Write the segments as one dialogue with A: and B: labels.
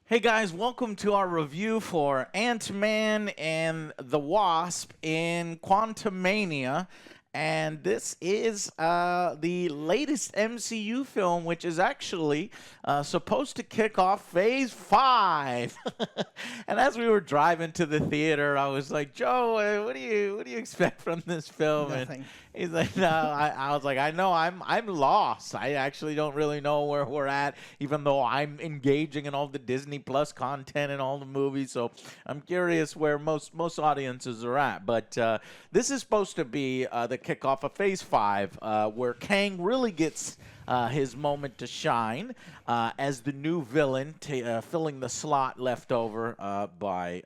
A: Hey guys, welcome to our review for Ant-Man and the Wasp in Quantumania. And this is the latest MCU film, which is actually supposed to kick off Phase 5. And as we were driving to the theater, I was like, Joe, what do you expect from this film?
B: Nothing.
A: And he's like, no. I was like, I know, I'm lost. I actually don't really know where we're at, even though I'm engaging in all the Disney Plus content and all the movies. So I'm curious where most audiences are at. But this is supposed to be the kickoff of Phase 5, where Kang really gets his moment to shine as the new villain, filling the slot left over by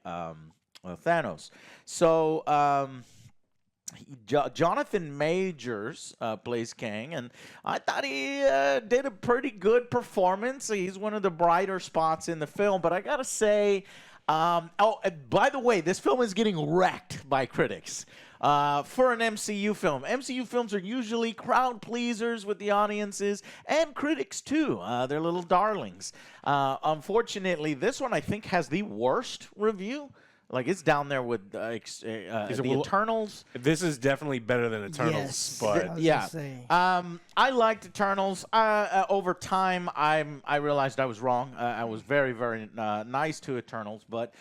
A: Thanos. So Jonathan Majors plays Kang, and I thought he did a pretty good performance. He's one of the brighter spots in the film, but I gotta say, by the way, this film is getting wrecked by critics. For an MCU film. MCU films are usually crowd pleasers with the audiences and critics too. They're little darlings. Unfortunately, this one I think has the worst review. Like, it's down there with the Eternals.
C: This is definitely better than Eternals,
B: Yes,
C: but
A: Yeah. I liked Eternals. Over time, I realized I was wrong. I was very, very nice to Eternals, but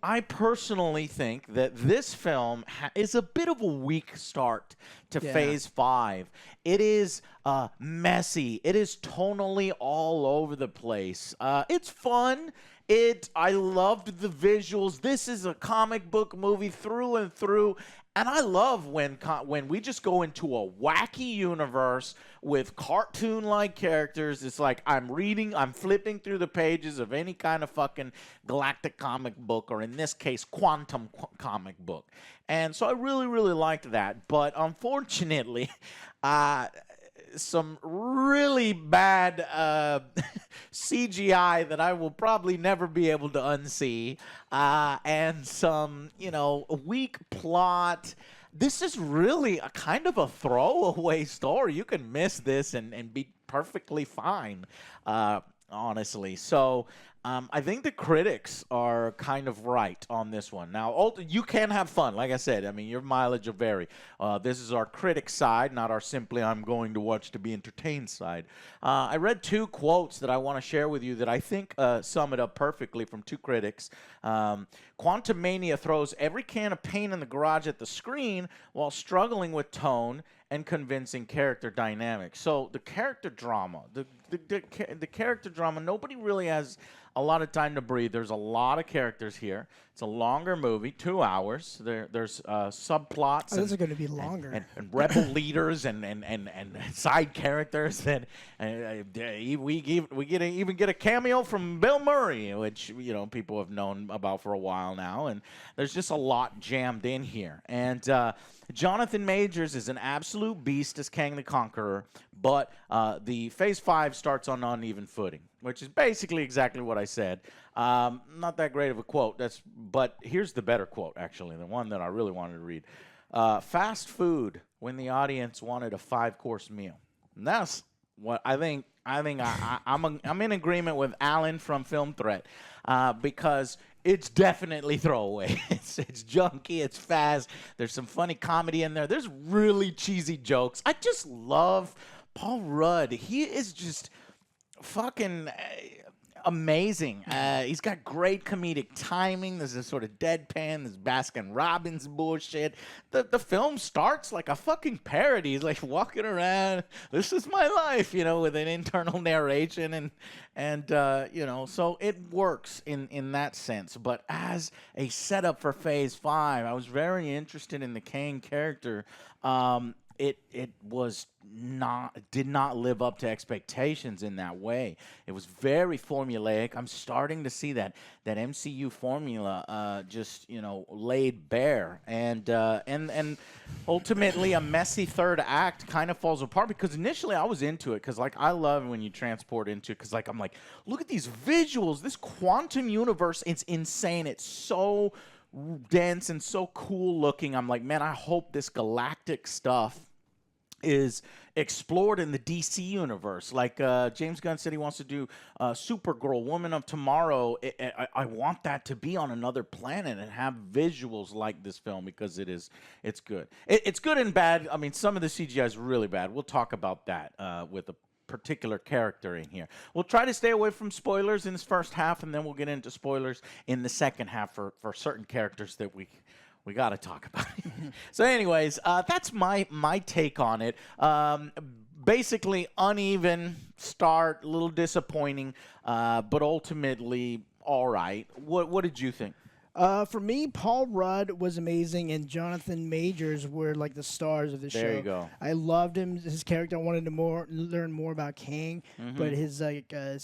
A: I personally think that this film is a bit of a weak start to Phase 5. It is messy. It is tonally all over the place. It's fun. I loved the visuals. This is a comic book movie through and through. And I love when we just go into a wacky universe with cartoon-like characters. It's like I'm flipping through the pages of any kind of fucking galactic comic book, or in this case, quantum comic book. And so I really, really liked that. But unfortunately, some really bad CGI that I will probably never be able to unsee, and some, weak plot. This is really a kind of a throwaway story. You can miss this and be perfectly fine, honestly. So I think the critics are kind of right on this one. Now, you can have fun. Like I said, I mean, your mileage will vary. This is our critic side, not our simply I'm going to watch to be entertained side. I read two quotes that I want to share with you that I think sum it up perfectly from two critics. Quantumania throws every can of paint in the garage at the screen while struggling with tone and convincing character dynamics. So the character drama, the character drama, nobody really has a lot of time to breathe. There's a lot of characters here. It's a longer movie, 2 hours. There's subplots.
B: Those are going to be longer.
A: And rebel leaders and side characters. And we even get a cameo from Bill Murray, which people have known about for a while now. And there's just a lot jammed in here. And Jonathan Majors is an absolute beast as Kang the Conqueror, but the Phase 5 starts on uneven footing, which is basically exactly what I said. Not that great of a quote, but here's the better quote, actually, the one that I really wanted to read. Fast food when the audience wanted a 5-course meal. And that's what I think. I'm in agreement with Alan from Film Threat, because it's definitely throwaway. It's junky. It's fast. There's some funny comedy in there. There's really cheesy jokes. I just love Paul Rudd. He is just fucking amazing. He's got great comedic timing. There's this sort of deadpan, this Baskin-Robbins bullshit. The film starts like a fucking parody. He's like walking around, this is my life, with an internal narration, and so it works in that sense. But as a setup for Phase 5, I was very interested in the Kang character. It did not live up to expectations in that way. It was very formulaic. I'm starting to see that MCU formula just laid bare, and ultimately a messy third act kind of falls apart, because initially I was into it, because I love when you transport into it, because I'm like, look at these visuals, this quantum universe, it's insane, it's so dense and so cool looking. I'm like, man, I hope this galactic stuff is explored in the DC universe. Like James Gunn said he wants to do Supergirl, Woman of Tomorrow. I want that to be on another planet and have visuals like this film because it's good. It's good and bad. I mean, some of the CGI is really bad. We'll talk about that with a particular character in here. We'll try to stay away from spoilers in this first half, and then we'll get into spoilers in the second half for certain characters that we got to talk about. So anyways, that's my take on it. Basically, uneven start, a little disappointing, but ultimately all right. What did you think?
B: For me, Paul Rudd was amazing, and Jonathan Majors were like the stars of the show.
A: There you go.
B: I loved him, his character. I wanted to learn more about Kang, but his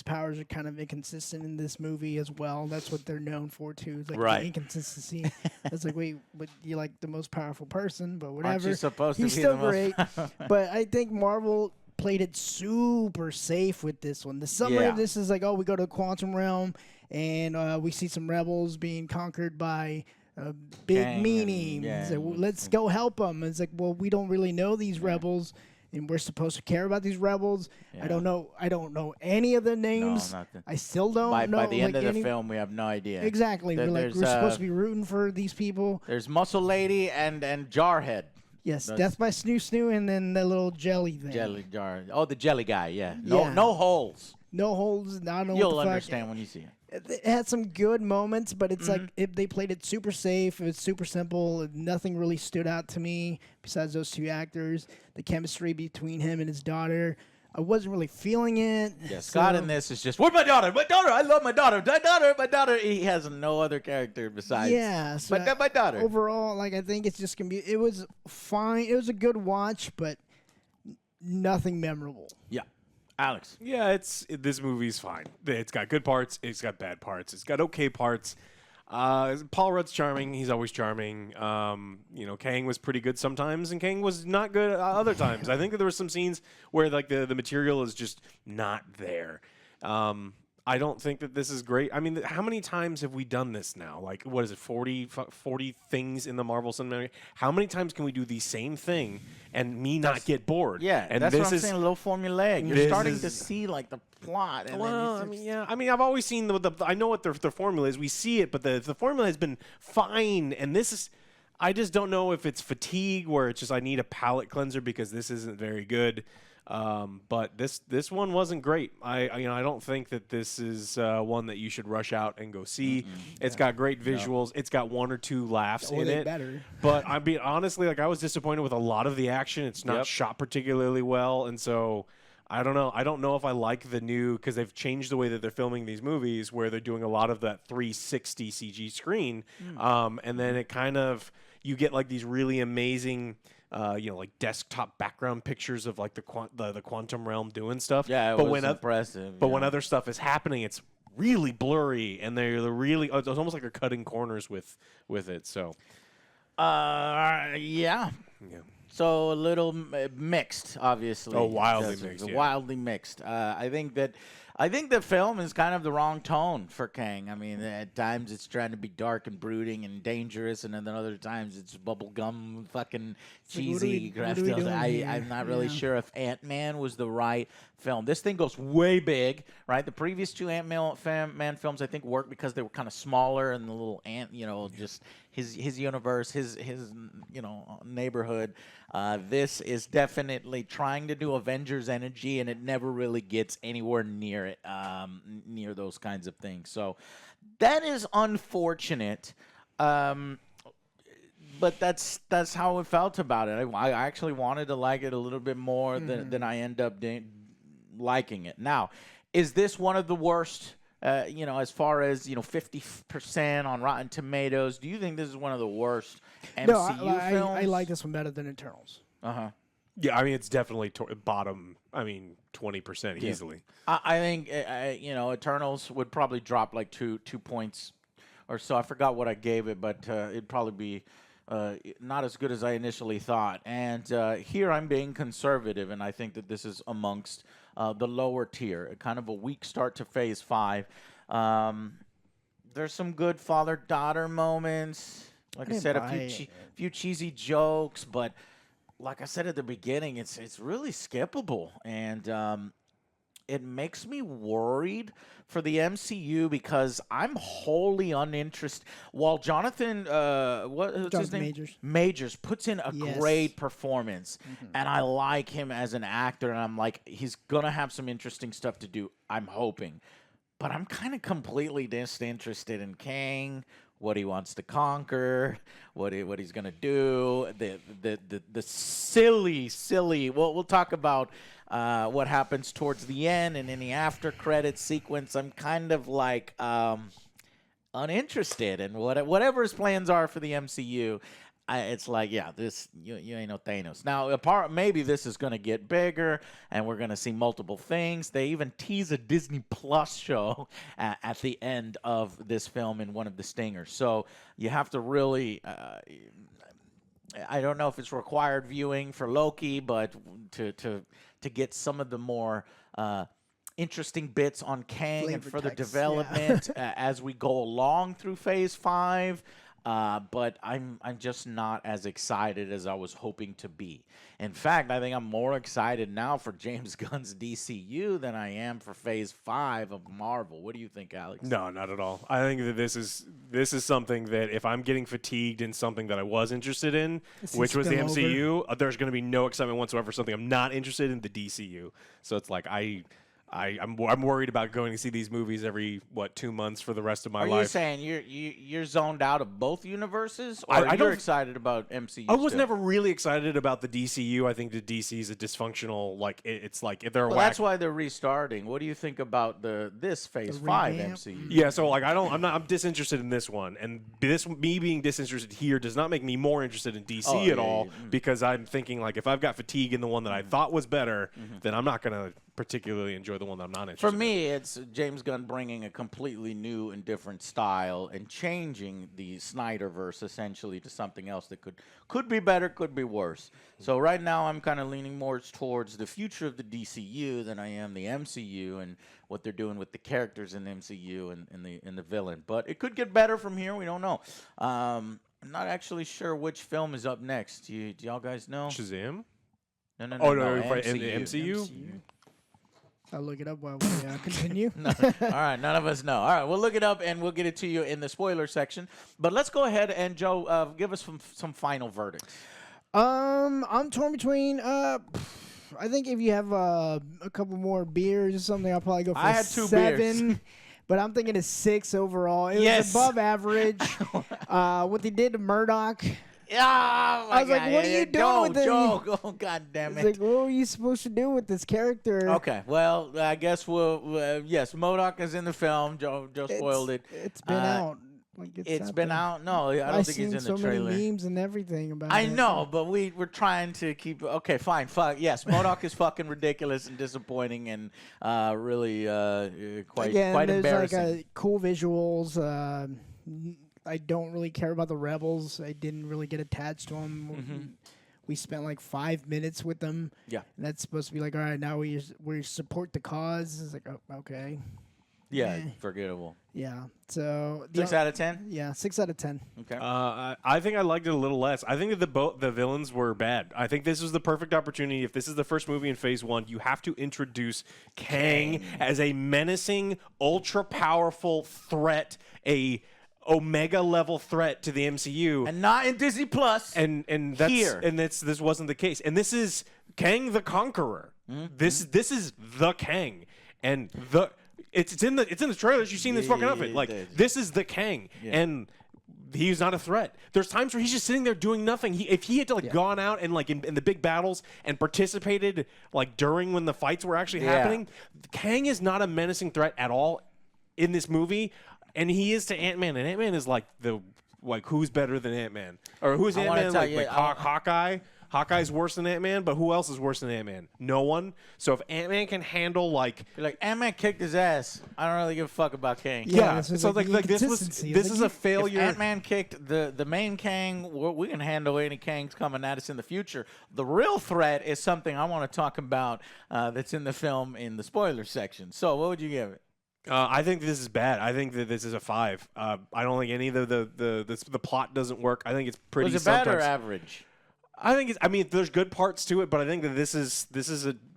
B: powers are kind of inconsistent in this movie as well. That's what they're known for too. It's like the inconsistency. It's like, wait, but you're like the most powerful person, but whatever.
A: Aren't you supposed to
B: He's
A: be
B: still
A: the most
B: great, but I think Marvel played it super safe with this one. The summary of this is like, oh, we go to the quantum realm. And we see some rebels being conquered by a big
A: Kang
B: meanie. It's like, well, let's go help them. It's like, well, we don't really know these rebels, and we're supposed to care about these rebels. I don't know any of the names.
A: No, nothing.
B: I still don't know.
A: By the end of the film, we have no idea.
B: Exactly. We're supposed to be rooting for these people.
A: There's Muscle Lady and Jarhead.
B: Yes, Death by Snoo Snoo, and then the little jelly thing.
A: Jelly jar. Oh, the jelly guy. Yeah. No holes.
B: No holes. I don't know.
A: You'll
B: what the
A: understand when you see it.
B: It had some good moments, but it's like if they played it super safe. It was super simple. Nothing really stood out to me besides those two actors. The chemistry between him and his daughter, I wasn't really feeling it.
A: Yeah, Scott in this is just, where's my daughter? My daughter. I love my daughter. My daughter. He has no other character besides.
B: Yeah, so
A: my daughter.
B: Overall, like I think it's just gonna be. It was fine. It was a good watch, but nothing memorable.
A: Yeah. Alex.
C: Yeah, this movie's fine. It's got good parts. It's got bad parts. It's got okay parts. Paul Rudd's charming. He's always charming. Kang was pretty good sometimes, and Kang was not good other times. I think that there were some scenes where like the material is just not there. I don't think that this is great. I mean, how many times have we done this now? Like, what is it, 40 things in the Marvel Cinematic? How many times can we do the same thing and not get bored?
A: Yeah,
C: and
A: that's what I'm saying, a little formulaic. You're starting to see, like, the plot. And
C: I've always seen I know what their formula is. We see it, but the formula has been fine, and this is... I just don't know if it's fatigue, where it's just I need a palate cleanser because this isn't very good. But this one wasn't great. I don't think that this is one that you should rush out and go see. It's got great visuals. No. It's got one or two laughs in it.
B: Better.
C: But I mean, honestly, like I was disappointed with a lot of the action. It's not shot particularly well, and so I don't know. I don't know if I like the new, because they've changed the way that they're filming these movies, where they're doing a lot of that 360 CG screen, and then it kind of you get like these really amazing. Like desktop background pictures of like the quantum realm doing stuff.
A: Yeah, it was impressive.
C: But when other stuff is happening, it's really blurry, and they're really. It's almost like they're cutting corners with it. So,
A: yeah. So a little mixed, obviously.
C: Oh, wildly mixed. Yeah.
A: Wildly mixed. I think the film is kind of the wrong tone for Kang. I mean, at times it's trying to be dark and brooding and dangerous, and then other times it's bubblegum, fucking cheesy. I'm not really sure if Ant-Man was the right film. This thing goes way big, right? The previous two Ant-Man films, I think, worked because they were kind of smaller and the little ant, just his universe, his neighborhood. This is definitely trying to do Avengers energy, and it never really gets anywhere near it, near those kinds of things. So that is unfortunate. But that's how it felt about it. I actually wanted to like it a little bit more than I end up liking it. Now, is this one of the worst? As far as 50% on Rotten Tomatoes, do you think this is one of the worst MCU films?
B: I like this one better than Eternals.
C: Yeah, I mean it's definitely bottom. I mean 20% easily.
A: I think Eternals would probably drop like two points or so. I forgot what I gave it, but it'd probably be not as good as I initially thought. And here I'm being conservative, and I think that this is amongst the lower tier, kind of a weak start to Phase 5. There's some good father-daughter moments. Like I said, a few cheesy jokes, but like I said at the beginning, it's really skippable, and it makes me worried for the MCU because I'm wholly uninterested. While Jonathan, what's his name? Majors puts in a great performance, and I like him as an actor, and I'm like, he's gonna have some interesting stuff to do. I'm hoping, but I'm kind of completely disinterested in Kang. What he wants to conquer, what he's gonna do, the silly. Well, we'll talk about what happens towards the end and in the after credit sequence. I'm kind of like uninterested in whatever his plans are for the MCU. It's like, yeah, this you ain't no Thanos. Now, maybe this is going to get bigger, and we're going to see multiple things. They even tease a Disney Plus show at the end of this film in one of the stingers. So you have to really, I don't know if it's required viewing for Loki, but to get some of the more interesting bits on Kang
B: Flavor
A: and further
B: text,
A: development as we go along through Phase 5. But I'm just not as excited as I was hoping to be. In fact, I think I'm more excited now for James Gunn's DCU than I am for Phase 5 of Marvel. What do you think, Alex?
C: No, not at all. I think that this is something that if I'm getting fatigued in something that I was interested in, which was the MCU, there's going to be no excitement whatsoever. Something I'm not interested in, the DCU. So it's like I'm worried about going to see these movies every 2 months for the rest of my life.
A: Are you saying you're zoned out of both universes, or you're excited about MCU?
C: I was never really excited about the DCU. I think the DC is a dysfunctional. It's like if they're.
A: Well, that's why they're restarting. What do you think about this Phase 5 MCU?
C: Yeah, so I'm disinterested in this one, and me being disinterested here does not make me more interested in DC at all because I'm thinking like if I've got fatigue in the one that I thought was better, then I'm not gonna particularly enjoy the one that I'm not interested in.
A: For me, it's James Gunn bringing a completely new and different style and changing the Snyderverse essentially to something else that could be better, could be worse. So right now, I'm kind of leaning more towards the future of the DCU than I am the MCU and what they're doing with the characters in the MCU and the villain. But it could get better from here. We don't know. I'm not actually sure which film is up next. Do y'all guys know?
C: Shazam?
A: No.
C: Oh, no,
A: MCU.
C: in the MCU?
B: I'll look it up while we continue.
A: All right, none of us know. All right, we'll look it up and we'll get it to you in the spoiler section. But let's go ahead and Joe, give us some final verdicts.
B: I'm torn between. I think if you have a couple more beers or something, I'll probably go for
A: I had 2
B: 7.
A: beers.
B: But I'm thinking a 6 overall. It was above average. What they did to Murdoch.
A: Yeah,
B: I was like, what are you doing with this?
A: Joe, oh, God damn it.
B: It's like, what were you supposed to do with this character?
A: Okay, well, I guess yes, MODOK is in the film. Joe spoiled it.
B: It's been out. Like
A: it's been out. No, I don't think he's in the trailer.
B: Many memes and everything about it.
A: I know, but we're trying to keep. Okay, fine. Yes, MODOK is fucking ridiculous and disappointing and really quite embarrassing.
B: There's like cool visuals. I don't really care about the rebels. I didn't really get attached to them. We spent like 5 minutes with them.
A: Yeah,
B: and that's supposed to be like, all right, now we support the cause. It's like, oh, okay.
A: Yeah, forgettable.
B: Yeah. So
A: 6 out of 10.
B: Yeah, 6 out of 10.
A: Okay.
C: I think I liked it a little less. I think that the villains were bad. I think this was the perfect opportunity. If this is the first movie in Phase 1, you have to introduce Kang as a menacing, ultra powerful threat, a Omega level threat to the MCU,
A: and not in Disney Plus.
C: And that's here. And this wasn't the case. And this is Kang the Conqueror. This is the Kang, and it's in the trailers. You've seen this fucking outfit. Like this is the Kang, and he's not a threat. There's times where he's just sitting there doing nothing. If he had to gone out and in the big battles and participated during when the fights were actually happening, Kang is not a menacing threat at all in this movie. And he is to Ant-Man, and Ant-Man is who's better than Ant-Man? Or who's Ant-Man? Hawkeye? Hawkeye's worse than Ant-Man, but who else is worse than Ant-Man? No one. So if Ant-Man can handle
A: Ant-Man kicked his ass. I don't really give a fuck about Kang.
B: Yeah.
C: So this is a failure.
A: If Ant-Man kicked the main Kang, we can handle any Kangs coming at us in the future. The real threat is something I want to talk about that's in the film in the spoiler section. So what would you give it?
C: I think this is bad. I think that this is a 5. I don't think any of the plot doesn't work. I think it's pretty.
A: Was it bad or average?
C: I think I mean, there's good parts to it, but I think that this is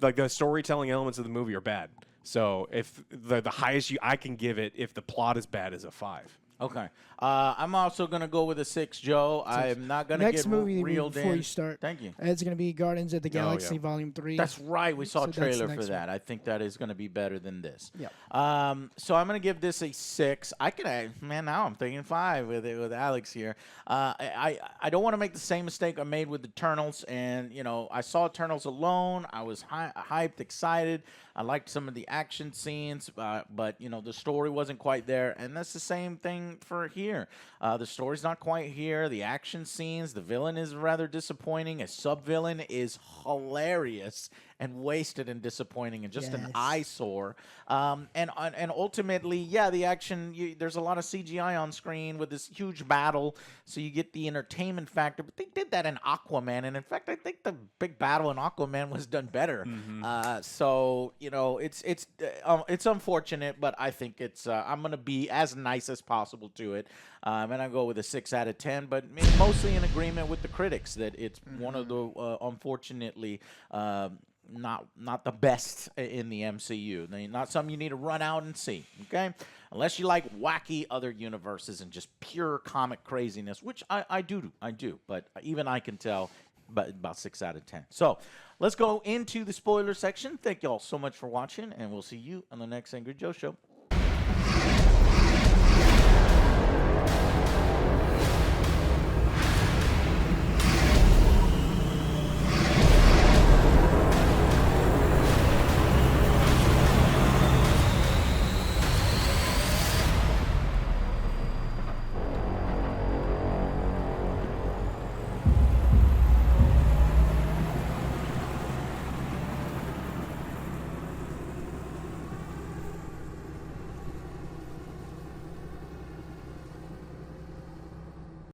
C: like the storytelling elements of the movie are bad. So if the highest I can give it, if the plot is bad, is a 5.
A: Okay. I'm also going to go with a 6, Joe. I'm not going to get
B: movie
A: reeled
B: before
A: in.
B: you start.
A: Thank you.
B: It's going to be Guardians of the Galaxy Volume 3.
A: That's right. We saw a
B: So that's
A: trailer
B: the
A: for
B: next
A: that.
B: one.
A: I think that is going to be better than this.
B: Yeah.
A: So I'm going to give this a 6. Now I'm thinking 5 with Alex here. I don't want to make the same mistake I made with Eternals. And, I saw Eternals alone. I was hyped, excited. I liked some of the action scenes, but, the story wasn't quite there. And that's the same thing for here. The story's not quite here. The action scenes, the villain is rather disappointing. A sub-villain is hilarious and wasted and disappointing and just an eyesore. And ultimately, the action, there's a lot of CGI on screen with this huge battle, so you get the entertainment factor. But they did that in Aquaman, and in fact, I think the big battle in Aquaman was done better. So, it's unfortunate, but I think it's I'm going to be as nice as possible to it. And I go with a 6 out of 10, but mostly in agreement with the critics that it's one of the, unfortunately, not the best in the MCU. Not something you need to run out and see, okay? Unless you like wacky other universes and just pure comic craziness, which I do. But even I can tell about 6 out of 10. So let's go into the spoiler section. Thank you all so much for watching, and we'll see you on the next Angry Joe Show.